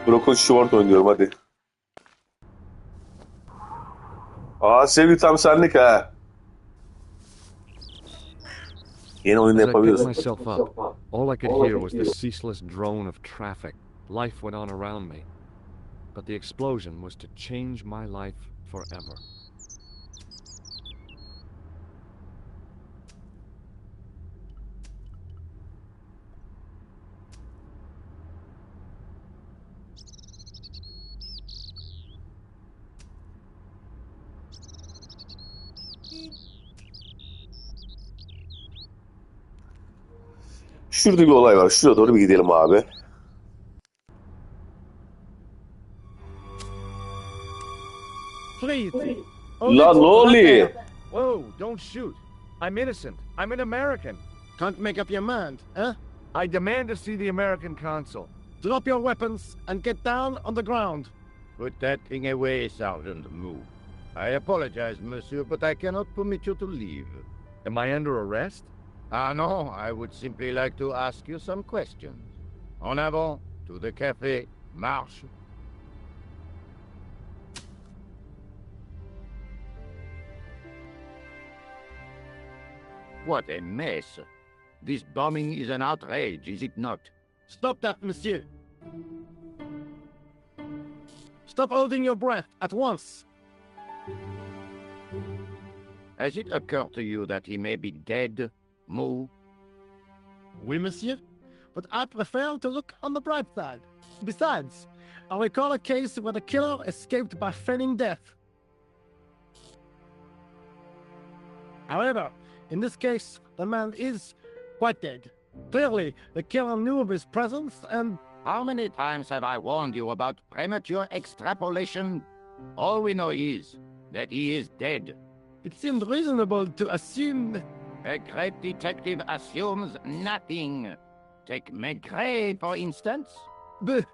Şword oynuyorum hadi. Aa sevgi tam senlik ha. Yeni oyunda As I picked yapabiliyorsun. myself up, all I could hear was the ceaseless drone of traffic. Life went on around me. But the explosion was to change my life forever. Şurada bir olay var. Şuraya doğru bir gidelim abi. Please, hold it Lan ne right oluyor? there. Whoa, don't shoot. I'm innocent. I'm an American. Can't make up your mind, huh? I demand to see the American consul. Drop your weapons and get down on the ground. Put that thing away, Sergeant. Move. I apologize, monsieur, but I cannot permit you to leave. Am I under arrest? Ah, no, I would simply like to ask you some questions. En avant, to the café, marche. What a mess. This bombing is an outrage, is it not? Stop that, monsieur. Stop holding your breath at once. Has it occurred to you that he may be dead, Mou? Oui, monsieur. But I prefer to look on the bright side. Besides, I recall a case where the killer escaped by feigning death. However, in this case, the man is quite dead. Clearly, the killer knew of his presence and... How many times have I warned you about premature extrapolation? All we know is that he is dead. It seemed reasonable to assume... A great detective assumes nothing. Take Maigret, for instance. But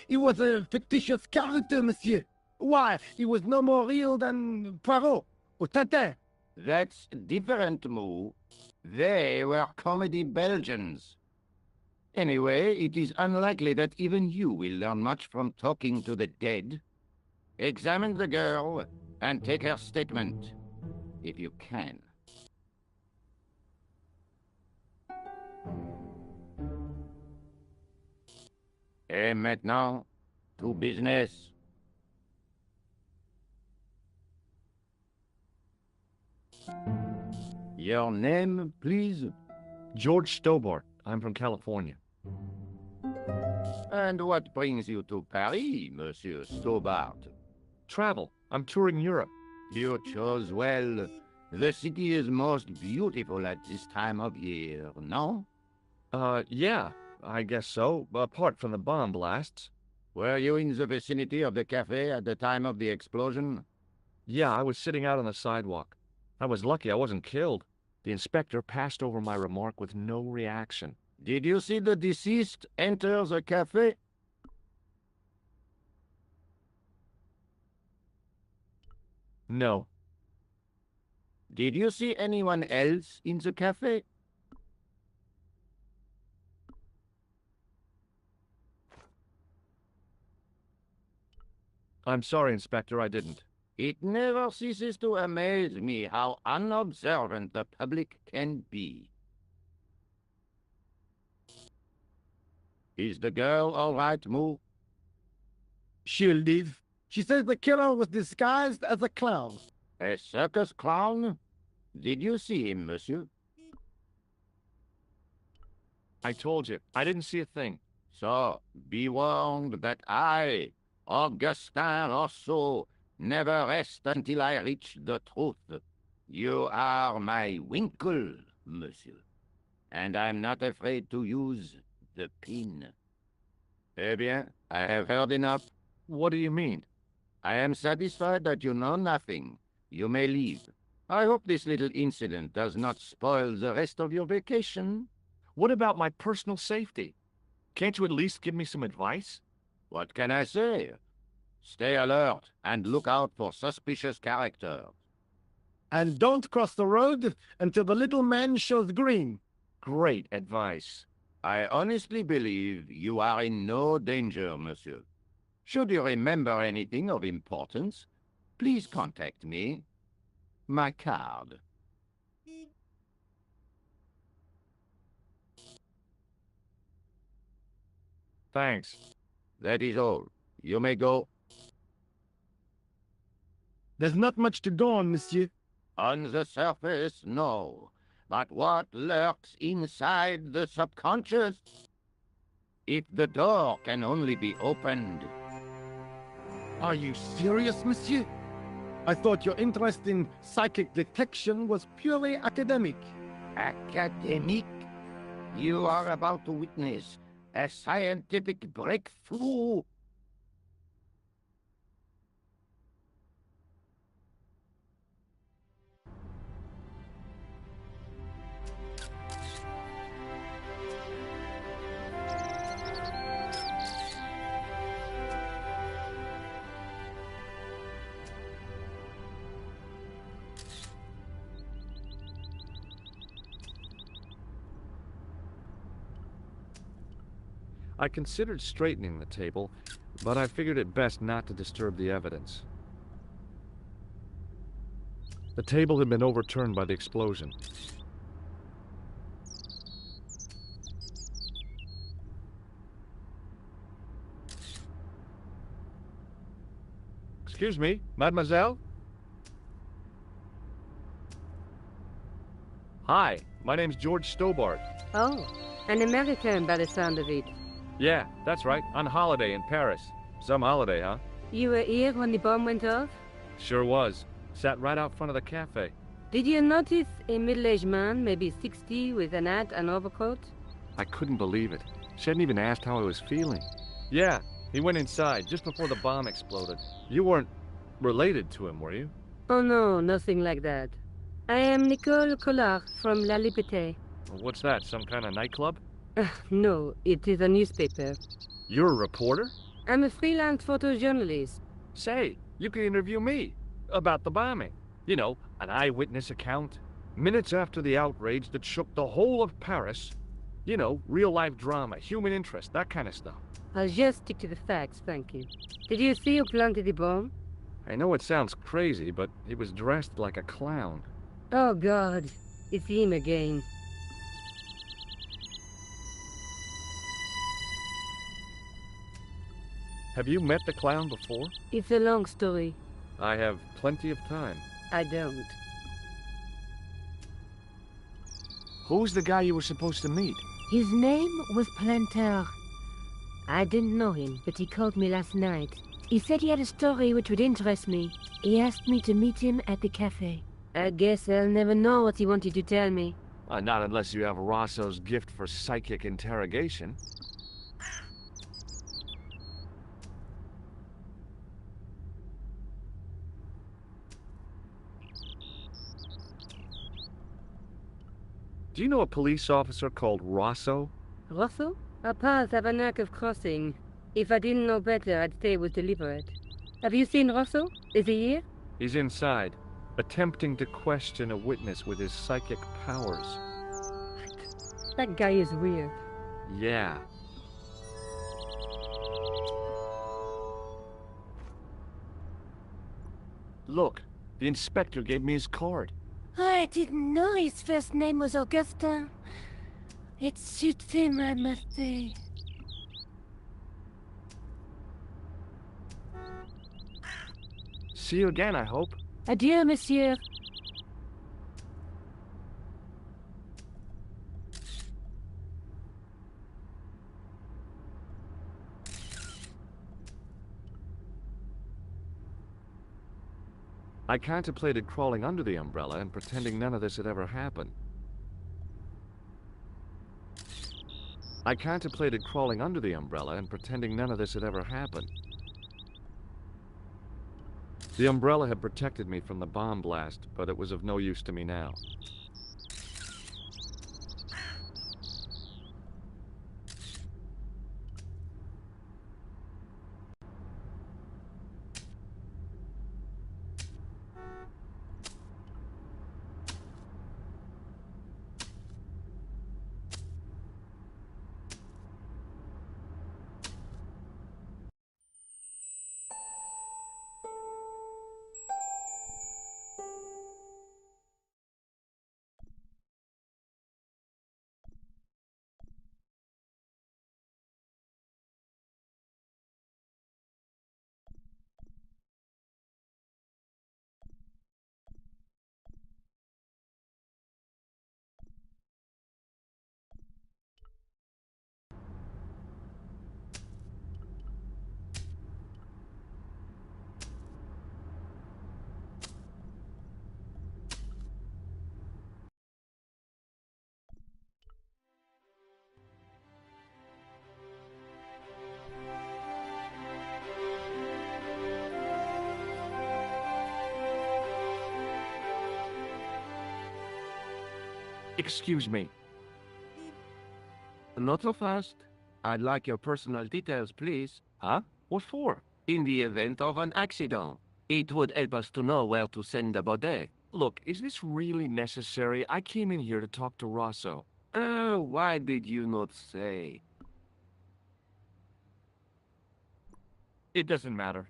he was a fictitious character, monsieur. Why, he was no more real than Poirot or Tintin. That's different, Mou. They were comedy Belgians. Anyway, it is unlikely that even you will learn much from talking to the dead. Examine the girl and take her statement, if you can. Et maintenant, to business. Your name, please? George Stobart. I'm from California. And what brings you to Paris, Monsieur Stobart? Travel. I'm touring Europe. You chose well. The city is most beautiful at this time of year, no? Yeah, I guess so, apart from the bomb blasts. Were you in the vicinity of the cafe at the time of the explosion? Yeah, I was sitting out on the sidewalk. I was lucky I wasn't killed. The inspector passed over my remark with no reaction. Did you see the deceased enter the cafe? No. Did you see anyone else in the cafe? I'm sorry, Inspector, I didn't. It never ceases to amaze me how unobservant the public can be. Is the girl all right, Mou? She'll live. She says the killer was disguised as a clown. A circus clown? Did you see him, monsieur? I told you, I didn't see a thing. So, be warned that I, Augustin Rousseau, never rest until I reach the truth. You are my winkle, monsieur. And I'm not afraid to use the pin. Eh bien, I have heard enough. What do you mean? I am satisfied that you know nothing. You may leave. I hope this little incident does not spoil the rest of your vacation. What about my personal safety? Can't you at least give me some advice? What can I say? Stay alert and look out for suspicious characters. And don't cross the road until the little man shows green. Great advice. I honestly believe you are in no danger, monsieur. Should you remember anything of importance, please contact me. My card. Thanks. That is all. You may go. There's not much to go on, monsieur. On the surface, no. But what lurks inside the subconscious? If the door can only be opened. Are you serious, monsieur? I thought your interest in psychic detection was purely academic. Academic? You are about to witness a scientific breakthrough. I considered straightening the table, but I figured it best not to disturb the evidence. The table had been overturned by the explosion. Excuse me, mademoiselle? Hi, my name's George Stobart. Oh, an American by the sound of it. Yeah, that's right, on holiday in Paris. Some holiday, huh? You were here when the bomb went off? Sure was. Sat right out front of the cafe. Did you notice a middle-aged man, maybe 60, with an hat and overcoat? I couldn't believe it. She hadn't even asked how I was feeling. Yeah, he went inside just before the bomb exploded. You weren't related to him, were you? Oh no, nothing like that. I am Nicole Collard from La Liberté. What's that, some kind of nightclub? No, it is a newspaper. You're a reporter? I'm a freelance photojournalist. Say, you could interview me about the bombing. You know, an eyewitness account. Minutes after the outrage that shook the whole of Paris. You know, real-life drama, human interest, that kind of stuff. I'll just stick to the facts, thank you. Did you see who planted the bomb? I know it sounds crazy, but he was dressed like a clown. Oh God, it's him again. Have you met the clown before? It's a long story. I have plenty of time. I don't. Who's the guy you were supposed to meet? His name was Planter. I didn't know him, but he called me last night. He said he had a story which would interest me. He asked me to meet him at the cafe. I guess I'll never know what he wanted to tell me. Not unless you have Rosso's gift for psychic interrogation. Do you know a police officer called Rosso? Rosso? Our paths have a knack of crossing. If I didn't know better, I'd say it was deliberate. Have you seen Rosso? Is he here? He's inside, attempting to question a witness with his psychic powers. That guy is weird. Yeah. Look, the inspector gave me his card. I didn't know his first name was Augustin. It suits him, I must say. See you again, I hope. Adieu, monsieur. I contemplated crawling under the umbrella and pretending none of this had ever happened. I contemplated crawling under the umbrella and pretending none of this had ever happened. The umbrella had protected me from the bomb blast, but it was of no use to me now. Excuse me. Not so fast. I'd like your personal details, please. Huh? What for? In the event of an accident, it would help us to know where to send the body. Look, is this really necessary? I came in here to talk to Rosso. Oh, why did you not say? It doesn't matter.